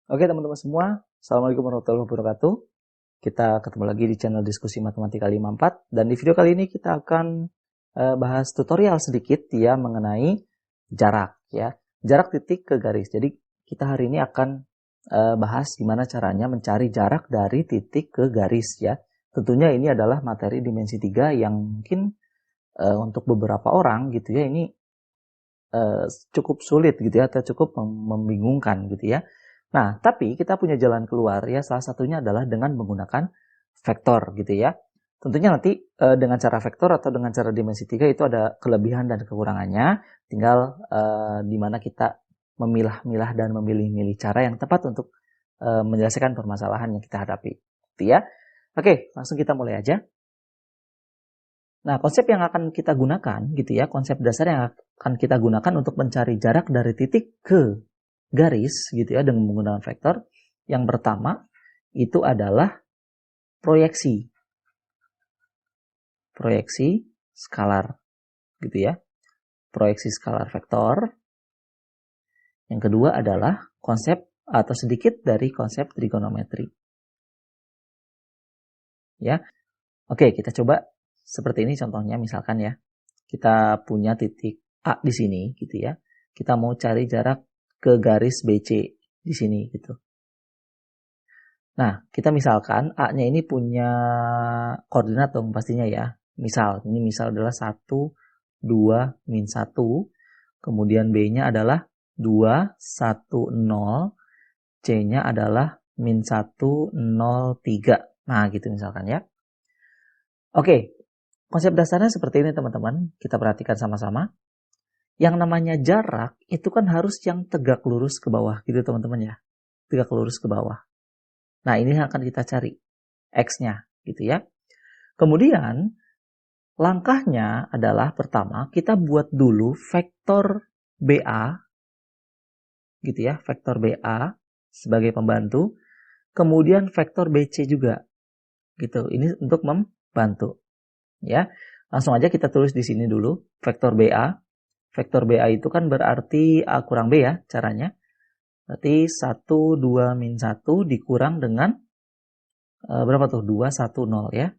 Oke teman-teman semua, Assalamualaikum warahmatullahi wabarakatuh. Kita ketemu lagi di channel Diskusi Matematika 54 dan di video kali ini kita akan bahas tutorial sedikit ya mengenai jarak ya. Jarak titik ke garis. Jadi kita hari ini akan bahas gimana caranya mencari jarak dari titik ke garis ya. Tentunya ini adalah materi dimensi 3 yang mungkin untuk beberapa orang gitu ya ini cukup sulit gitu ya atau cukup membingungkan gitu ya. Nah, tapi kita punya jalan keluar ya, salah satunya adalah dengan menggunakan vektor gitu ya. Tentunya nanti dengan cara vektor atau dengan cara dimensi 3 itu ada kelebihan dan kekurangannya, tinggal di mana kita memilah-milah dan memilih-milih cara yang tepat untuk menyelesaikan permasalahan yang kita hadapi. Gitu ya. Oke, langsung kita mulai aja. Nah, konsep yang akan kita gunakan gitu ya, konsep dasar yang akan kita gunakan untuk mencari jarak dari titik ke garis gitu ya dengan menggunakan vektor. Yang pertama itu adalah proyeksi. Proyeksi skalar gitu ya. Proyeksi skalar vektor. Yang kedua adalah konsep atau sedikit dari konsep trigonometri. Ya. Oke, kita coba seperti ini contohnya misalkan ya. Kita punya titik A di sini gitu ya. Kita mau cari jarak ke garis BC di sini gitu. Nah, kita misalkan A-nya ini punya koordinat dong pastinya ya. Misal, ini misal adalah 1, 2, min 1. Kemudian B-nya adalah 2, 1, 0. C-nya adalah min 1, 0, 3. Nah, gitu misalkan ya. Oke, konsep dasarnya seperti ini teman-teman. Kita perhatikan sama-sama. Yang namanya jarak itu kan harus yang tegak lurus ke bawah gitu teman-teman ya. Tegak lurus ke bawah. Nah, ini akan kita cari X-nya gitu ya. Kemudian langkahnya adalah pertama kita buat dulu vektor BA gitu ya, vektor BA sebagai pembantu, kemudian vektor BC juga gitu. Ini untuk membantu ya. Langsung aja kita tulis di sini dulu vektor BA. Vektor BA itu kan berarti A kurang B ya caranya. Berarti 1, 2, min 1 dikurang dengan berapa tuh? 2, 1, 0 ya.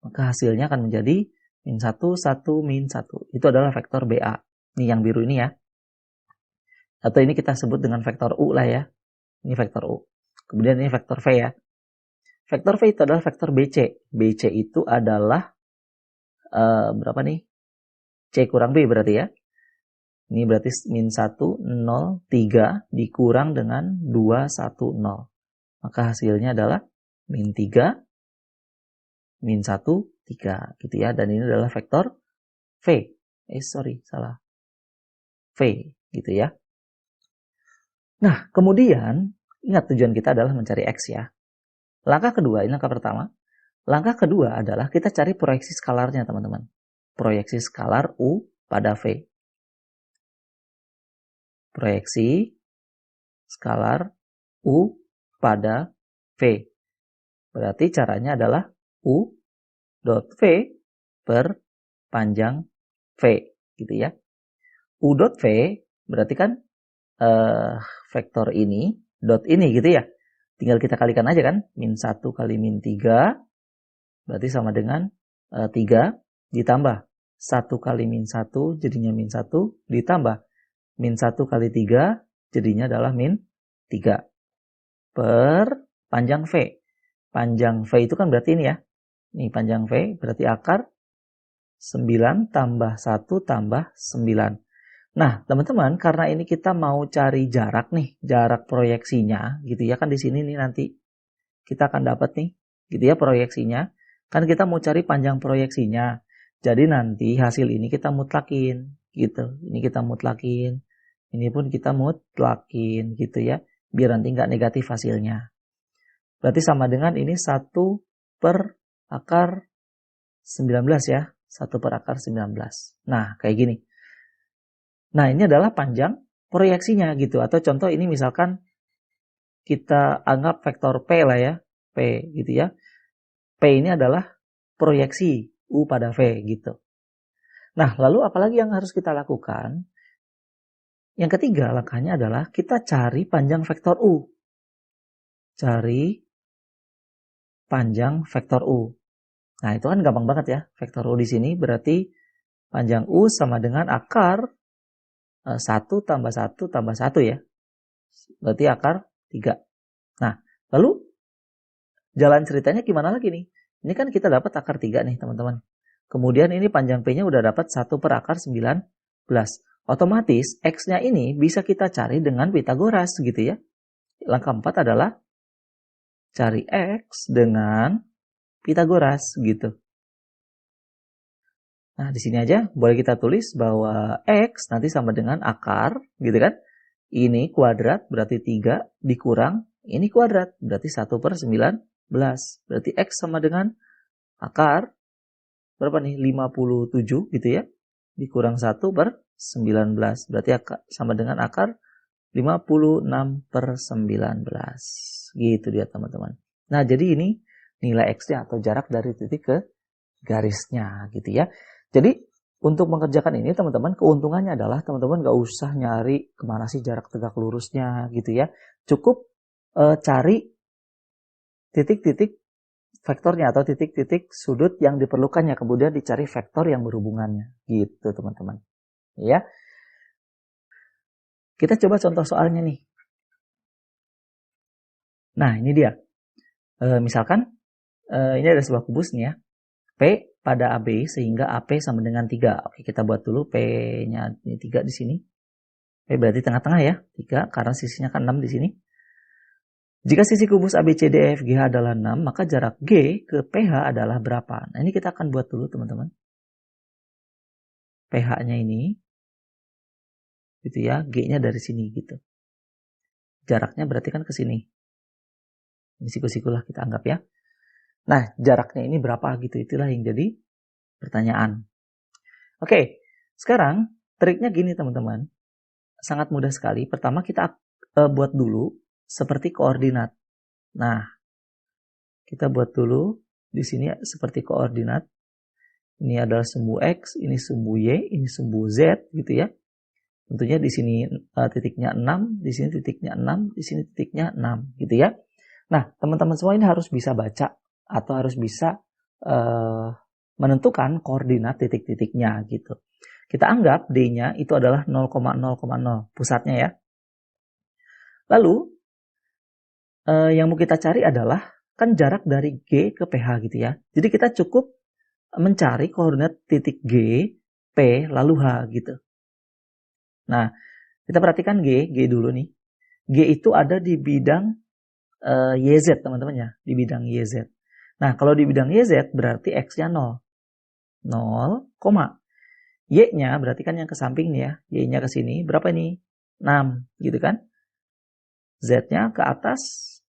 Maka hasilnya akan menjadi min 1, 1, min 1. Itu adalah vektor BA. Ini yang biru ini ya. Atau ini kita sebut dengan vektor U lah ya. Ini vektor U. Kemudian ini vektor V ya. Vektor V itu adalah vektor BC. BC itu adalah berapa nih? C kurang B berarti ya. Ini berarti min 1, 0, 3 dikurang dengan 2, 1, 0. Maka hasilnya adalah min 3, min 1, 3 gitu ya. Dan ini adalah vektor V. Salah. V gitu ya. Nah, kemudian ingat tujuan kita adalah mencari X ya. Langkah kedua, ini langkah pertama. Langkah kedua adalah kita cari proyeksi skalarnya teman-teman. Proyeksi skalar U pada V. Proyeksi skalar U pada V. Berarti caranya adalah U dot V per panjang V gitu ya. U dot V berarti kan vektor ini dot ini gitu ya. Tinggal kita kalikan aja kan. Min 1 kali min 3 berarti sama dengan 3 ditambah 1 kali min 1 jadinya min 1 ditambah min 1 kali 3 jadinya adalah min 3 per panjang V. Panjang V itu kan berarti ini ya. Ini panjang V berarti akar 9 tambah 1 tambah 9. Nah, teman-teman, karena ini kita mau cari jarak nih, jarak proyeksinya gitu ya kan di sini nih nanti kita akan dapat nih gitu ya proyeksinya. Kan kita mau cari panjang proyeksinya. Jadi nanti hasil ini kita mutlakin gitu. Ini kita mutlakin. Ini pun kita mutlakin gitu ya. Biar nanti nggak negatif hasilnya. Berarti sama dengan ini 1 per akar 19 ya. 1 per akar 19. Nah, kayak gini. Nah, ini adalah panjang proyeksinya gitu. Atau contoh ini misalkan kita anggap vektor P lah ya. P gitu ya. P ini adalah proyeksi U pada V gitu. Nah, lalu apalagi yang harus kita lakukan? Yang ketiga langkahnya adalah kita cari panjang vektor U. cari panjang vektor U. Nah, itu kan gampang banget ya. Vektor U di sini berarti panjang U sama dengan akar 1 tambah 1 tambah 1 ya. Berarti akar 3. Nah, lalu jalan ceritanya gimana lagi nih? Ini kan kita dapat akar 3 nih teman-teman. Kemudian ini panjang P-nya udah dapat 1 per akar 19. Otomatis X-nya ini bisa kita cari dengan Pitagoras gitu ya. Langkah 4 adalah cari X dengan Pitagoras gitu. Nah, di sini aja boleh kita tulis bahwa X nanti sama dengan akar gitu kan. Ini kuadrat berarti 3 dikurang ini kuadrat berarti 1 per 19. Berarti X sama dengan akar berapa nih? 57 gitu ya. Dikurang 1 per 19. Berarti sama dengan akar 56 per 19. Gitu dia teman-teman. Nah, jadi ini nilai X-nya atau jarak dari titik ke garisnya gitu ya. Jadi untuk mengerjakan ini teman-teman, keuntungannya adalah teman-teman gak usah nyari kemana sih jarak tegak lurusnya gitu ya. Cukup cari titik-titik vektornya atau titik-titik sudut yang diperlukannya, kemudian dicari vektor yang berhubungannya gitu teman-teman ya. Kita coba contoh soalnya nih. Nah, ini dia. Misalkan ini ada sebuah kubus nih ya. P pada AB sehingga AP sama dengan 3. Oke, kita buat dulu P-nya ini 3 di sini. P berarti tengah-tengah ya, 3 karena sisinya kan 6 di sini. Jika sisi kubus ABCDEFGH adalah 6, maka jarak G ke PH adalah berapa? Nah, ini kita akan buat dulu teman-teman. PH-nya ini gitu ya, G-nya dari sini gitu. Jaraknya berarti kan ke sini. Ini siku-siku lah kita anggap ya. Nah, jaraknya ini berapa gitu, itulah yang jadi pertanyaan. Oke, sekarang triknya gini teman-teman. Sangat mudah sekali. Pertama kita buat dulu seperti koordinat. Nah, kita buat dulu di sini seperti koordinat. Ini adalah sumbu X, ini sumbu Y, ini sumbu Z gitu ya. Tentunya di sini titiknya 6, di sini titiknya 6, di sini titiknya 6 gitu ya. Nah, teman-teman semua ini harus bisa baca atau harus bisa menentukan koordinat titik-titiknya gitu. Kita anggap D-nya itu adalah 0,0,0 pusatnya ya. Lalu yang mau kita cari adalah kan jarak dari G ke PH gitu ya. Jadi kita cukup mencari koordinat titik G, P, lalu H gitu. Nah, kita perhatikan G dulu nih. G itu ada di bidang YZ teman-teman ya, di bidang YZ. Nah, kalau di bidang YZ berarti X-nya 0. 0, Y-nya berarti kan yang ke samping nih ya. Y-nya ke sini, berapa ini? 6, gitu kan? Z-nya ke atas,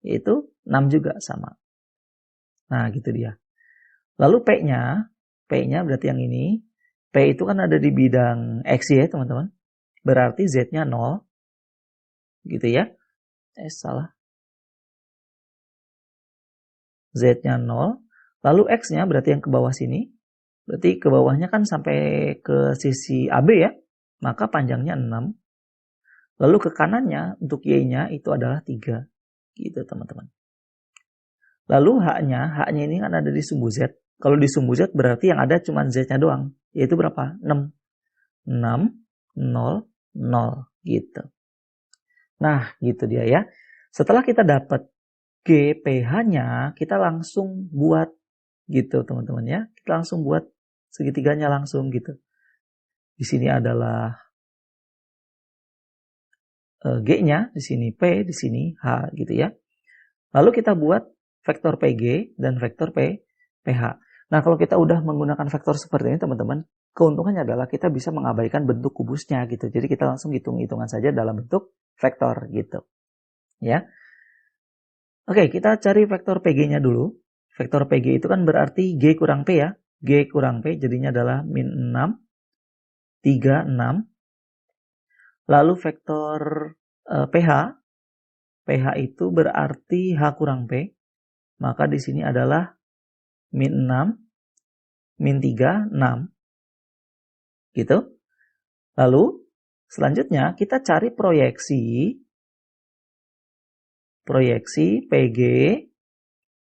yaitu 6 juga sama. Nah, gitu dia. Lalu P-nya berarti yang ini. P itu kan ada di bidang X ya, teman-teman. Berarti Z-nya 0. Gitu ya. Salah. Z-nya 0. Lalu X-nya berarti yang ke bawah sini. Berarti ke bawahnya kan sampai ke sisi AB ya. Maka panjangnya 6. Lalu ke kanannya untuk Y-nya itu adalah 3. Gitu teman-teman. Lalu H-nya ini kan ada di sumbu Z. Kalau di sumbu Z berarti yang ada cuma Z-nya doang. Yaitu berapa? 6. 6, 0, 0 gitu. Nah gitu dia ya. Setelah kita dapat GPH-nya, kita langsung buat gitu teman-teman ya. Kita langsung buat segitiganya langsung gitu. Di sini adalah G-nya, di sini P, di sini H gitu ya. Lalu kita buat vektor PG dan vektor PH. Nah, kalau kita udah menggunakan vektor seperti ini teman-teman, keuntungannya adalah kita bisa mengabaikan bentuk kubusnya gitu. Jadi kita langsung hitung-hitungan saja dalam bentuk vektor gitu. Ya. Oke, kita cari vektor PG-nya dulu. Vektor PG itu kan berarti G kurang P ya. G kurang P jadinya adalah min 6, 3, 6. Lalu vektor PH. PH itu berarti H kurang P. Maka di sini adalah min 6, min 3, 6. Gitu. Lalu selanjutnya kita cari proyeksi proyeksi PG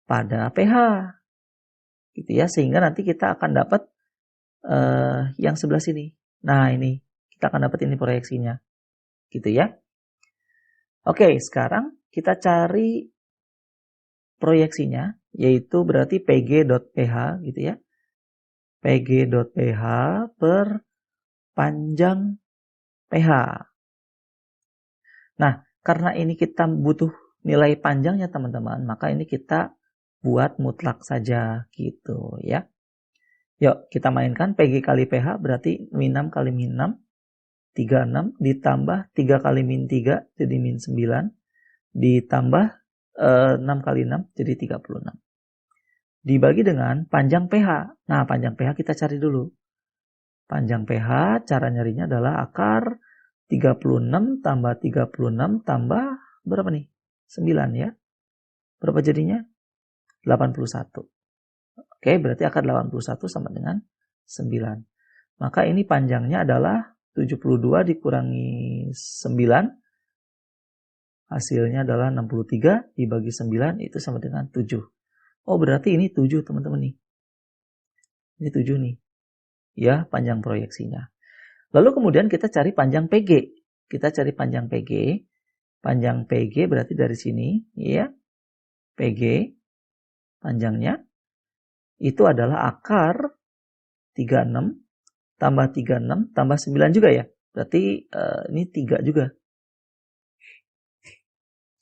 pada PH. Gitu ya, sehingga nanti kita akan dapat yang sebelah sini. Nah, ini kita akan dapat ini proyeksinya. Gitu ya. Oke, sekarang kita cari proyeksinya, yaitu berarti PG.PH gitu ya. PG.PH per panjang PH. Nah, karena ini kita butuh nilai panjangnya teman-teman, maka ini kita buat mutlak saja gitu ya. Yuk kita mainkan PG kali PH berarti min 6 kali min 6, 36 ditambah 3 kali min 3 jadi min 9, ditambah 6 kali 6 jadi 36. Dibagi dengan panjang PH. Nah, panjang PH kita cari dulu. Panjang PH cara nyarinya adalah akar 36 tambah 36 tambah berapa nih? 9 ya. Berapa jadinya? 81. Oke, berarti akar 81 sama dengan 9. Maka ini panjangnya adalah 72 dikurangi 9. Hasilnya adalah 63 dibagi 9 itu sama dengan 7. Oh, berarti ini 7 teman-teman nih. Ini 7 nih. Ya, panjang proyeksinya. Lalu kemudian kita cari panjang PG. Kita cari panjang PG. Panjang PG berarti dari sini, ya. PG panjangnya itu adalah akar 36 tambah 36 tambah 9 juga ya. Berarti ini 3 juga.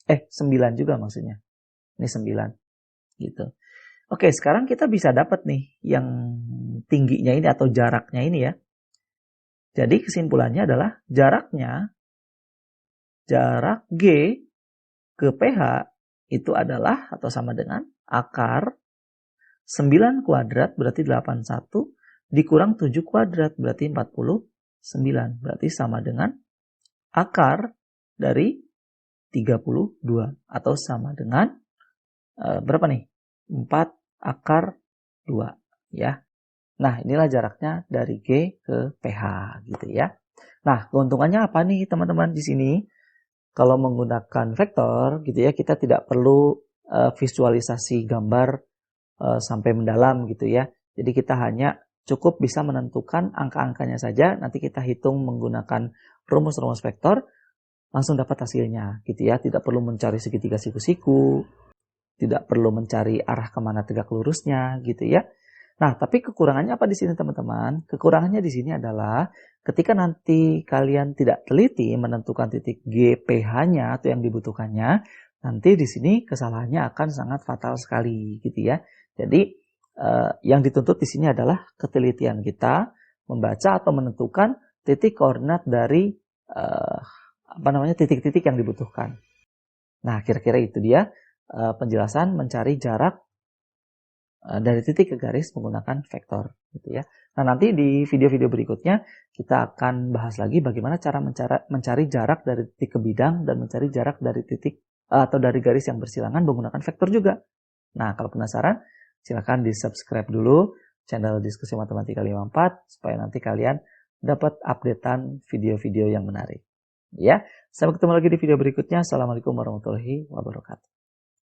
9 juga maksudnya. Ini 9. Gitu. Oke, sekarang kita bisa dapat nih yang tingginya ini atau jaraknya ini ya. Jadi kesimpulannya adalah jarak G ke PH itu adalah atau sama dengan akar 9 kuadrat berarti 81 dikurang 7 kuadrat berarti 49. Berarti sama dengan akar dari 32 atau sama dengan berapa nih? 4 akar 2 ya. Nah, inilah jaraknya dari G ke PH gitu ya. Nah, keuntungannya apa nih teman-teman di sini? Kalau menggunakan vektor gitu ya, kita tidak perlu visualisasi gambar sampai mendalam gitu ya. Jadi kita hanya cukup bisa menentukan angka-angkanya saja, nanti kita hitung menggunakan rumus-rumus vektor, langsung dapat hasilnya gitu ya. Tidak perlu mencari segitiga siku-siku, tidak perlu mencari arah kemana tegak lurusnya gitu ya. Nah, tapi kekurangannya apa di sini teman-teman? Kekurangannya di sini adalah ketika nanti kalian tidak teliti menentukan titik GPH-nya atau yang dibutuhkannya, nanti di sini kesalahannya akan sangat fatal sekali gitu ya. Jadi yang dituntut di sini adalah ketelitian kita membaca atau menentukan titik koordinat dari titik-titik yang dibutuhkan. Nah, kira-kira itu dia penjelasan mencari jarak dari titik ke garis menggunakan vektor gitu ya. Nah, nanti di video-video berikutnya kita akan bahas lagi bagaimana cara mencari jarak dari titik ke bidang dan mencari jarak dari titik atau dari garis yang bersilangan menggunakan vektor juga. Nah, kalau penasaran silakan di-subscribe dulu channel Diskusi Matematika 54 supaya nanti kalian dapat updatean video-video yang menarik. Ya, sampai ketemu lagi di video berikutnya. Assalamualaikum warahmatullahi wabarakatuh.